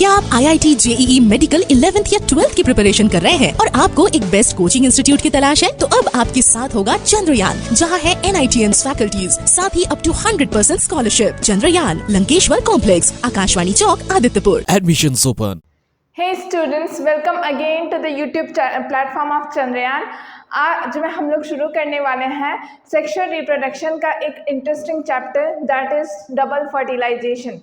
क्या आप IIT JEE medical 11th या 12th की प्रिपरेशन कर रहे हैं और आपको एक बेस्ट कोचिंग इंस्टीट्यूट की तलाश है? तो अब आपके साथ होगा चंद्रयान, जहां है NITN फैकल्टीज, साथ ही up to 100% scholarship. Chandrayaan, Lankeshwar complex, Akashvani Chowk, Adityapur. Admissions open. Hey students, welcome again to the YouTube platform of Chandrayaan। आज में हम लोग शुरू करने वाले हैं सेक्सुअल रिप्रोडक्शन का एक interesting chapter, that is double fertilisation.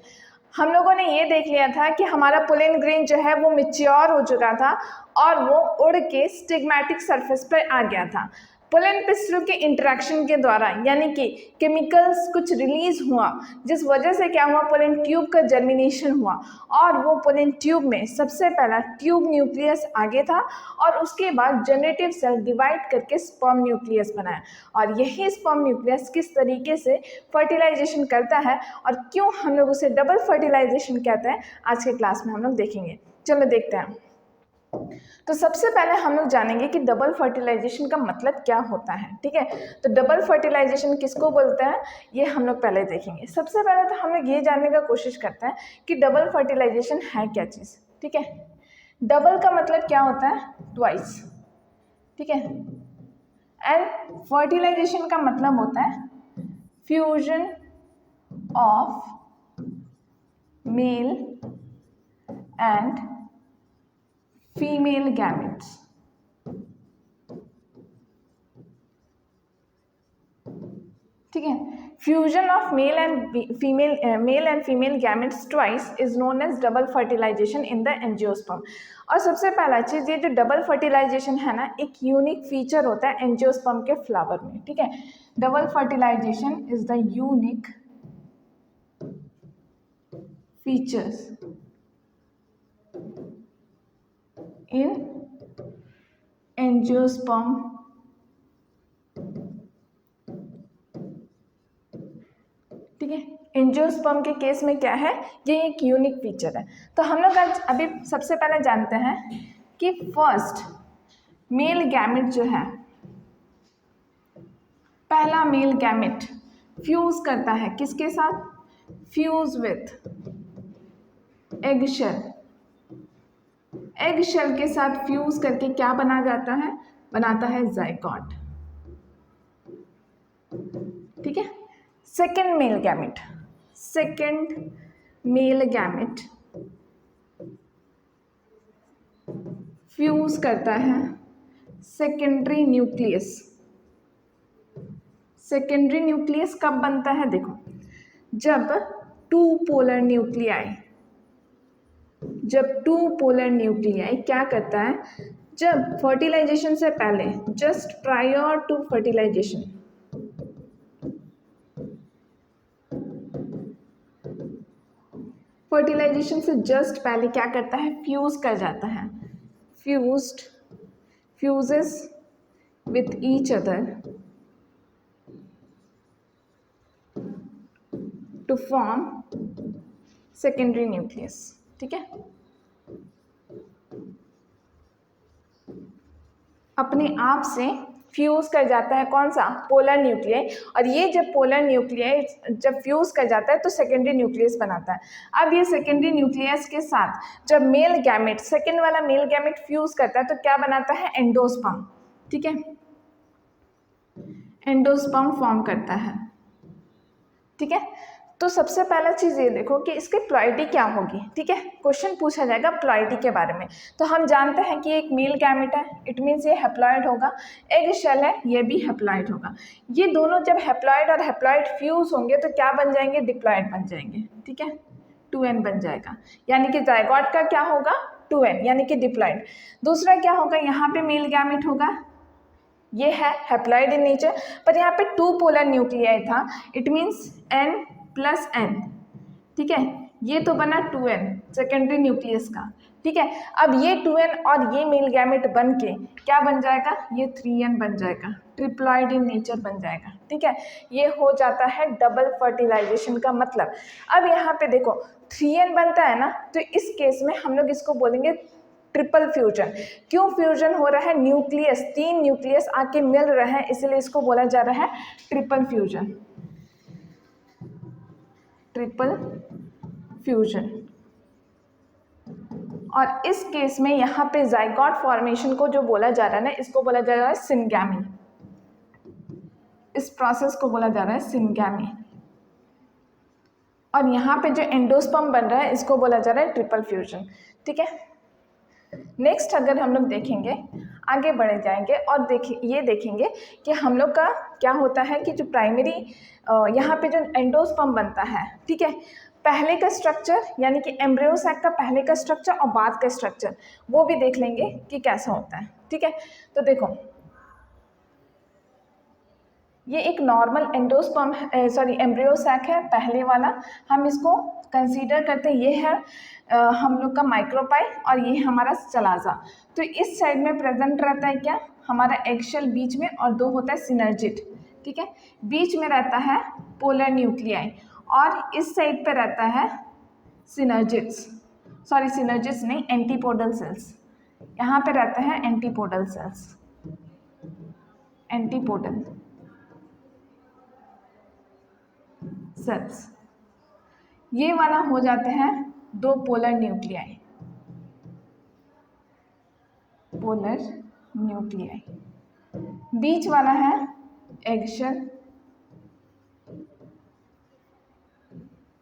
हम लोगों ने ये देख लिया था कि हमारा पोलन ग्रेन जो है वो मैच्योर हो चुका था और वो उड़ के स्टिग्मेटिक सरफेस पर आ गया था। पोलन पिस्टल के इंटरेक्शन के द्वारा, यानी कि केमिकल्स कुछ रिलीज हुआ, जिस वजह से क्या हुआ, पोलन ट्यूब का जर्मिनेशन हुआ और वो पोलन ट्यूब में सबसे पहला ट्यूब न्यूक्लियस आगे था और उसके बाद जनरेटिव सेल डिवाइड करके स्पर्म न्यूक्लियस बनाया। और यही स्पर्म न्यूक्लियस किस तरीके से फर्टिलाइजेशन करता है और क्यों हम लोग उसे डबल फर्टिलाइजेशन कहते हैं, आज के क्लास में हम लोग देखेंगे। चलो देखते हैं। तो सबसे पहले हम लोग जानेंगे कि डबल फर्टिलाइजेशन का मतलब क्या होता है। ठीक है, तो डबल फर्टिलाइजेशन किसको बोलते हैं ये हम लोग पहले देखेंगे। सबसे पहले तो हम लोग ये जानने का कोशिश करते हैं कि डबल फर्टिलाइजेशन है क्या चीज़। ठीक है, डबल का मतलब क्या होता है, ट्वाइस। ठीक है, एंड फर्टिलाइजेशन का मतलब होता है fusion of male and female gametes. ठीक है, fusion of male and female gametes twice is known as double fertilisation in the angiosperm. और सबसे पहला चीज़, ये जो डबल फर्टिलाइजेशन है ना, एक यूनिक फीचर होता है एंजियोस्पर्म के फ्लावर में। ठीक है, double fertilisation is the unique features in angiosperm ठीक है, एंजियोस्पर्म के केस में क्या है, ये एक यूनिक फीचर है। तो हम लोग आज अभी सबसे पहले जानते हैं कि फर्स्ट मेल गैमेट जो है, पहला मेल गैमेट फ्यूज करता है किसके साथ, fuse with egg cell. Egg cell के साथ फ्यूज करके क्या बना जाता है, बनाता है जाइगोट। ठीक है, सेकेंड मेल गैमेट फ्यूज करता है सेकेंडरी न्यूक्लियस। सेकेंडरी न्यूक्लियस कब बनता है, देखो, जब टू पोलर न्यूक्लियाई क्या करता है, जब फर्टिलाइजेशन से पहले, जस्ट प्रायर टू फर्टिलाइजेशन, से जस्ट पहले क्या करता है, फ्यूज कर जाता है, fuses with each other to form secondary nucleus. ठीक है, अपने आप से फ्यूज कर जाता है कौन सा, पोलर न्यूक्लियाई। और ये जब पोलर न्यूक्लियाई जब फ्यूज कर जाता है तो सेकेंडरी न्यूक्लियस बनाता है। अब ये सेकेंडरी न्यूक्लियस के साथ जब मेल गैमेट, सेकेंड वाला मेल गैमेट फ्यूज करता है तो क्या बनाता है, एंडोस्पर्म। ठीक है, एंडोस्पर्म फॉर्म करता है। ठीक है, तो सबसे पहला चीज़ ये देखो कि इसकी प्लॉइडी क्या होगी। ठीक है, क्वेश्चन पूछा जाएगा प्लॉइडी के बारे में। तो हम जानते हैं कि एक मेल गैमेट है, इट मीन्स ये हैप्लॉइड होगा। एग शेल है, ये भी हैप्लॉइड होगा। ये दोनों जब हैप्लॉइड और हैप्लॉइड फ्यूज होंगे तो क्या बन जाएंगे, डिप्लॉइड बन जाएंगे। ठीक है, 2n बन जाएगा, यानी कि जाइगोट का क्या होगा, 2n, यानी कि डिप्लॉइड। दूसरा क्या होगा, यहाँ पे मेल गैमेट होगा, ये है हैप्लॉइड इन नेचर, पर यहाँ पे टू पोलर न्यूक्लियाई था, it means n plus n। ठीक है, ये तो बना 2n सेकेंडरी न्यूक्लियस का। ठीक है, अब ये 2n और ये मेल गैमेट बन के क्या बन जाएगा, ये 3n बन जाएगा, ट्रिप्लॉइड इन नेचर बन जाएगा। ठीक है, ये हो जाता है डबल फर्टिलाइजेशन का मतलब। अब यहाँ पे देखो 3n बनता है ना, तो इस केस में हम लोग इसको बोलेंगे ट्रिपल फ्यूजन। क्यों फ्यूजन हो रहा है, न्यूक्लियस, 3 न्यूक्लियस आके मिल रहे हैं, इसलिए इसको बोला जा रहा है ट्रिपल फ्यूजन। Triple fusion. और इस केस में यहाँ पे जाइगोट फॉर्मेशन को जो बोला जा रहा है ना, इसको बोला जा रहा है सिनगैमी। इस प्रोसेस को बोला जा रहा है सिनगैमी। और यहाँ पे जो एंडोस्पर्म बन रहा है इसको बोला जा रहा है ट्रिपल फ्यूजन। ठीक है, नेक्स्ट अगर हम लोग देखेंगे, आगे बढ़े जाएंगे और ये देखेंगे कि हम लोग का क्या होता है कि जो प्राइमरी यहाँ पे जो एंडोस्पर्म बनता है, ठीक है, पहले का स्ट्रक्चर यानी कि एम्ब्रियो सैक का पहले का स्ट्रक्चर और बाद का स्ट्रक्चर वो भी देख लेंगे कि कैसा होता है। ठीक है, तो देखो ये एक normal endosperm sorry embryo sac है पहले वाला, हम इसको कंसीडर करते हैं ये है हम लोग का माइक्रोपाई और ये हमारा चलाजा। तो इस साइड में प्रेजेंट रहता है क्या, हमारा एगशेल बीच में और दो होता है सिनर्जिड। ठीक है, बीच में रहता है पोलर न्यूक्लियाई और इस साइड पे रहता है सिनर्जिड्स, सॉरी सिनर्जिड्स नहीं, एंटीपोडल सेल्स। यहाँ पे रहते हैं एंटीपोडल सेल्स, एंटीपोडल सेल्स। ये वाला हो जाते हैं दो पोलर न्यूक्लियाई, पोलर न्यूक्लियाई। बीच वाला है एगशेल,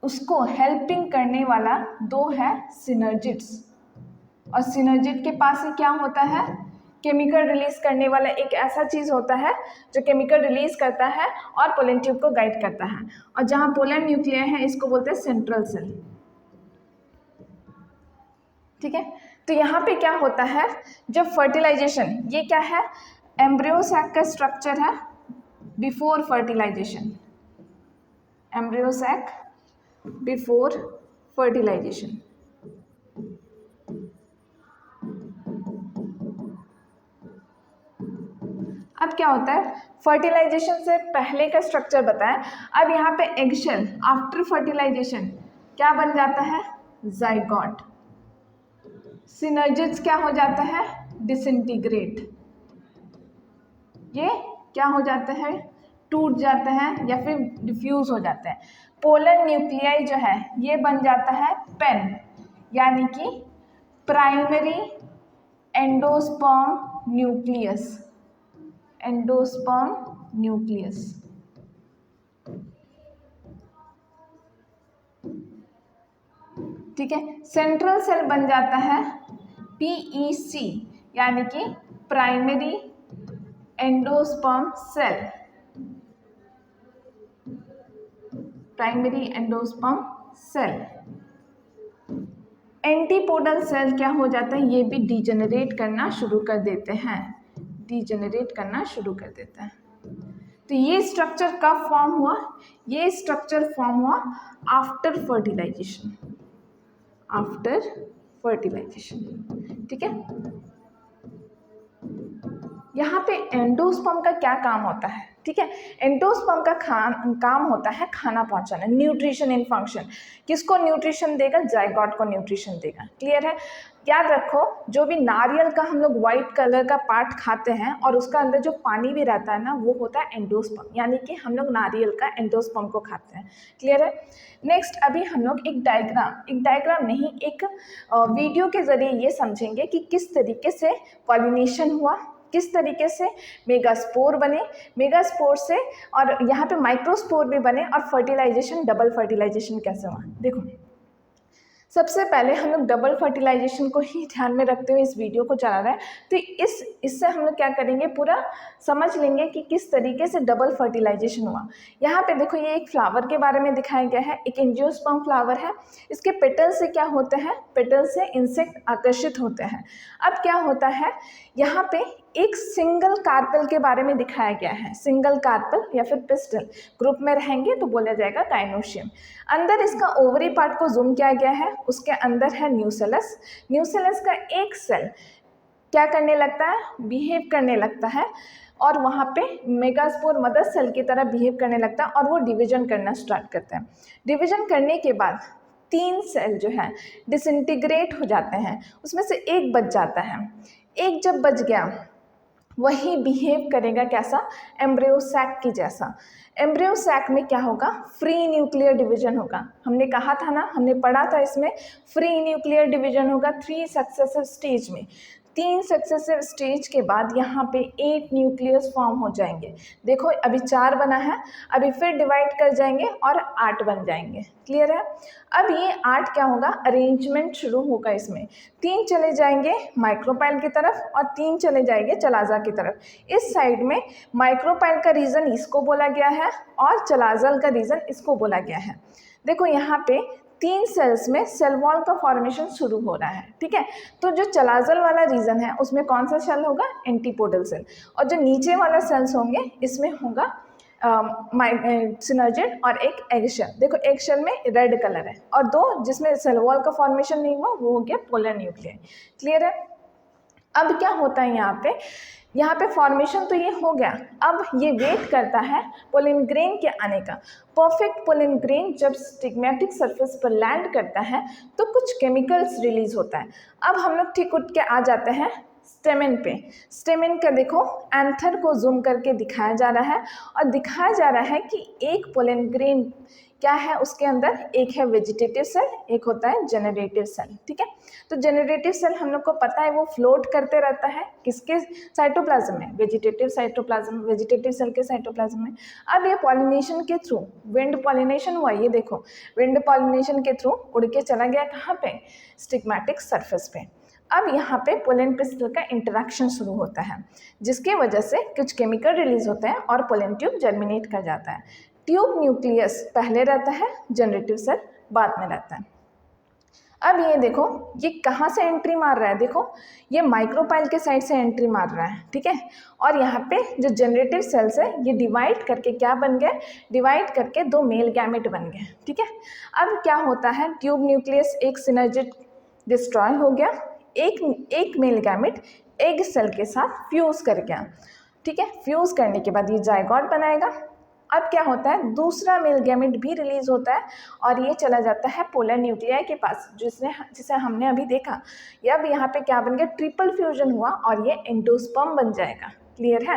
उसको हेल्पिंग करने वाला दो है सिनर्जिड्स और सिनर्जिड के पास ही क्या होता है, केमिकल रिलीज करने वाला एक ऐसा चीज़ होता है जो केमिकल रिलीज करता है और पोलन ट्यूब को गाइड करता है। और जहाँ पोलर न्यूक्लियाई है इसको बोलते हैं सेंट्रल सेल। ठीक है, तो यहाँ पे क्या होता है जब फर्टिलाइजेशन, ये क्या है एम्ब्रियो सैक का स्ट्रक्चर है before fertilisation, embryo sac before fertilisation. अब क्या होता है, फर्टिलाइजेशन से पहले का स्ट्रक्चर बताएं। अब यहाँ पे एगशेल आफ्टर फर्टिलाइजेशन क्या बन जाता है, जाइगोट। सिनर्जिड्स क्या हो जाता है, डिसइंटीग्रेट। ये क्या हो जाता है, टूट जाते हैं या फिर डिफ्यूज हो जाते हैं। पोलर न्यूक्लियाई जो है ये बन जाता है पेन, यानी कि primary endosperm nucleus, endosperm nucleus. ठीक है, सेंट्रल सेल बन जाता है PEC, यानी कि primary endosperm cell, primary endosperm cell. Antipodal cell क्या हो जाता है, ये भी डिजेनरेट करना शुरू कर देते हैं, डिजेनरेट करना शुरू कर देता है। तो ये स्ट्रक्चर कब फॉर्म हुआ, ये स्ट्रक्चर फॉर्म हुआ आफ्टर फर्टिलाइजेशन, आफ्टर फर्टिलाइजेशन। ठीक है, यहाँ पे एंडोस्पर्म का क्या काम होता है, ठीक है, एंडोस्पर्म का काम होता है खाना पहुंचाना, न्यूट्रिशन इन फंक्शन। किसको न्यूट्रिशन देगा, जाइगोट को न्यूट्रिशन देगा। क्लियर है, याद रखो जो भी नारियल का हम लोग व्हाइट कलर का पार्ट खाते हैं और उसका अंदर जो पानी भी रहता है ना वो होता है एंडोस्पर्म, यानी कि हम लोग नारियल का एंडोस्पर्म को खाते हैं। क्लियर है, नेक्स्ट अभी हम लोग एक डायग्राम नहीं, एक वीडियो के जरिए ये समझेंगे कि किस तरीके से पॉलिनेशन हुआ, किस तरीके से मेगास्पोर बने, मेगास्पोर से और यहाँ पे माइक्रोस्पोर भी बने और फर्टिलाइजेशन, डबल फर्टिलाइजेशन कैसे हुआ। देखो सबसे पहले हम लोग डबल फर्टिलाइजेशन को ही ध्यान में रखते हुए इस वीडियो को चला रहे हैं। तो इससे हम लोग क्या करेंगे, पूरा समझ लेंगे कि किस तरीके से डबल फर्टिलाइजेशन हुआ। यहाँ पे देखो ये एक फ्लावर के बारे में दिखाया गया है, एक एंजियोस्पर्म फ्लावर है। इसके पेटल से क्या होते हैं, पेटल से इंसेक्ट आकर्षित होते हैं। अब क्या होता है, यहाँ पे एक सिंगल कार्पेल के बारे में दिखाया गया है, सिंगल कार्पेल या फिर पिस्टल ग्रुप में रहेंगे तो बोला जाएगा गाइनोशियम। अंदर इसका ओवरी पार्ट को जूम किया गया है, उसके अंदर है न्यूसेलस। न्यूसेलस का एक सेल क्या करने लगता है, बिहेव करने लगता है और वहाँ पे मेगास्पोर मदर सेल की तरह बिहेव करने लगता है और वो डिवीजन करना स्टार्ट करते हैं। डिवीजन करने के बाद 3 सेल जो है डिसइंटीग्रेट हो जाते हैं, उसमें से एक बच जाता है। एक जब बच गया वही बिहेव करेगा कैसा, एम्ब्रियो सैक की जैसा। एम्ब्रियो सैक में क्या होगा, फ्री न्यूक्लियर डिवीजन होगा। हमने कहा था ना, हमने पढ़ा था इसमें, फ्री न्यूक्लियर डिवीजन होगा 3 सक्सेसिव स्टेज में। 3 सक्सेसिव स्टेज के बाद यहाँ पे 8 न्यूक्लियस फॉर्म हो जाएंगे। देखो अभी 4 बना है, अभी फिर डिवाइड कर जाएंगे और 8 बन जाएंगे। क्लियर है। अब ये 8 क्या होगा, अरेंजमेंट शुरू होगा इसमें। 3 चले जाएंगे माइक्रोपाइल की तरफ और 3 चले जाएंगे चलाजा की तरफ। इस साइड में माइक्रोपाइल का रीजन इसको बोला गया है और चलाजल का रीजन इसको बोला गया है। देखो यहाँ पे 3 सेल्स में सेल वॉल का फॉर्मेशन शुरू हो रहा है। ठीक है, तो जो चलाजल वाला रीजन है उसमें कौन सा सेल होगा, एंटीपोडल सेल, और जो नीचे वाला सेल्स होंगे इसमें होगा सिनर्जिड और एक एगशेल। देखो एगशेल में रेड कलर है और 2 जिसमें सेल वॉल का फॉर्मेशन नहीं हुआ वो हो गया पोलर न्यूक्लियर। क्लियर है। अब क्या होता है यहाँ पे फॉर्मेशन तो ये हो गया, अब ये वेट करता है पोलन ग्रेन के आने का। परफेक्ट पोलन ग्रेन जब स्टिग्मेटिक सरफेस पर लैंड करता है तो कुछ केमिकल्स रिलीज होता है। अब हम लोग ठीक उठ के आ जाते हैं स्टेमेन पे। स्टेमेन का देखो एंथर को जूम करके दिखाया जा रहा है और दिखाया जा रहा है कि एक पोलन ग्रेन क्या है, उसके अंदर एक है वेजिटेटिव सेल, एक होता है जेनरेटिव सेल। ठीक है, तो जेनरेटिव सेल हम लोग को पता है वो फ्लोट करते रहता है किसके साइटोप्लाज्म में, वेजिटेटिव साइटोप्लाज्म, वेजिटेटिव सेल के साइटोप्लाज्म में। अब ये पॉलिनेशन के थ्रू, विंड पॉलिनेशन हुआ, ये देखो विंड पॉलिनेशन के थ्रू उड़ के चला गया कहाँ पे, स्टिग्मेटिक सरफेस पे। अब यहाँ पे पोलन पिस्टल का इंटरेक्शन शुरू होता है जिसकी वजह से कुछ केमिकल रिलीज होते हैं और पोलन ट्यूब जर्मिनेट कर जाता है। ट्यूब न्यूक्लियस पहले रहता है, जनरेटिव सेल बाद में रहता है। अब ये देखो ये कहाँ से एंट्री मार रहा है, देखो ये माइक्रोपाइल के साइड से एंट्री मार रहा है। ठीक है, और यहाँ पे जो जनरेटिव सेल्स है ये डिवाइड करके क्या बन गए, डिवाइड करके 2 मेल गैमेट बन गए। ठीक है, अब क्या होता है, ट्यूब न्यूक्लियस एक सिनर्जिड डिस्ट्रॉय हो गया, एक मेल गैमेट एग सेल के साथ फ्यूज कर गया। ठीक है, फ्यूज करने के बाद ये जायगोट बनाएगा। अब क्या होता है, दूसरा मेल गैमेट भी रिलीज होता है और ये चला जाता है पोलर न्यूक्लियाई के पास, जिसे हमने अभी देखा। अब यहाँ पे क्या बन गया, ट्रिपल फ्यूजन हुआ और ये एंडोस्पर्म बन जाएगा। क्लियर है।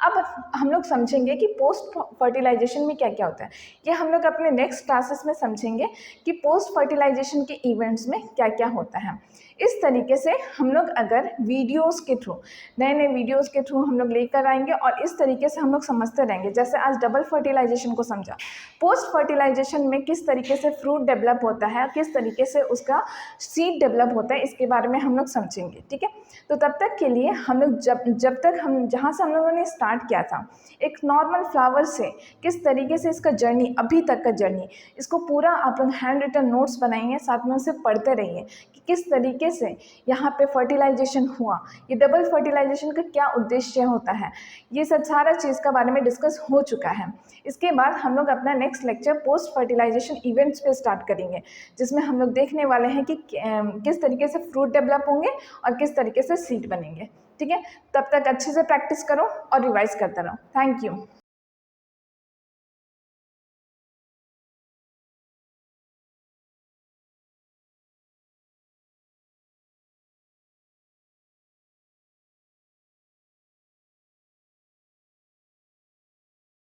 अब हम लोग समझेंगे कि पोस्ट फर्टिलाइजेशन में क्या क्या होता है। ये हम लोग अपने नेक्स्ट क्लासेस में समझेंगे कि पोस्ट फर्टिलाइजेशन के इवेंट्स में क्या क्या होता है। इस तरीके से हम लोग अगर वीडियोस के थ्रू, नए नए वीडियोस के थ्रू हम लोग लेकर आएंगे और इस तरीके से हम लोग समझते रहेंगे। जैसे आज डबल फर्टिलाइजेशन को समझा, पोस्ट फर्टिलाइजेशन में किस तरीके से फ्रूट डेवलप होता है, किस तरीके से उसका सीड डेवलप होता है, इसके बारे में हम लोग समझेंगे। ठीक है, तो तब तक के लिए हम लोग जब तक हम जहाँ से हम लोगों ने स्टार्ट किया था, एक नॉर्मल फ्लावर से किस तरीके से इसका जर्नी, अभी तक का जर्नी, इसको पूरा आप लोग हैंड रिटन नोट्स बनाइए, साथ में उसे पढ़ते रहिए कि किस तरीके से यहाँ पे फर्टिलाइजेशन हुआ, ये डबल फर्टिलाइजेशन का क्या उद्देश्य होता है, ये सब सारा चीज़ का बारे में डिस्कस हो चुका है। इसके बाद हम लोग अपना next lecture post fertilisation events पे स्टार्ट करेंगे, जिसमें हम लोग देखने वाले हैं कि किस तरीके से फ्रूट डेवलप होंगे और किस तरीके से सीड बनेंगे। ठीक है, तब तक अच्छे से प्रैक्टिस करो और रिवाइज करते रहो। Thank you.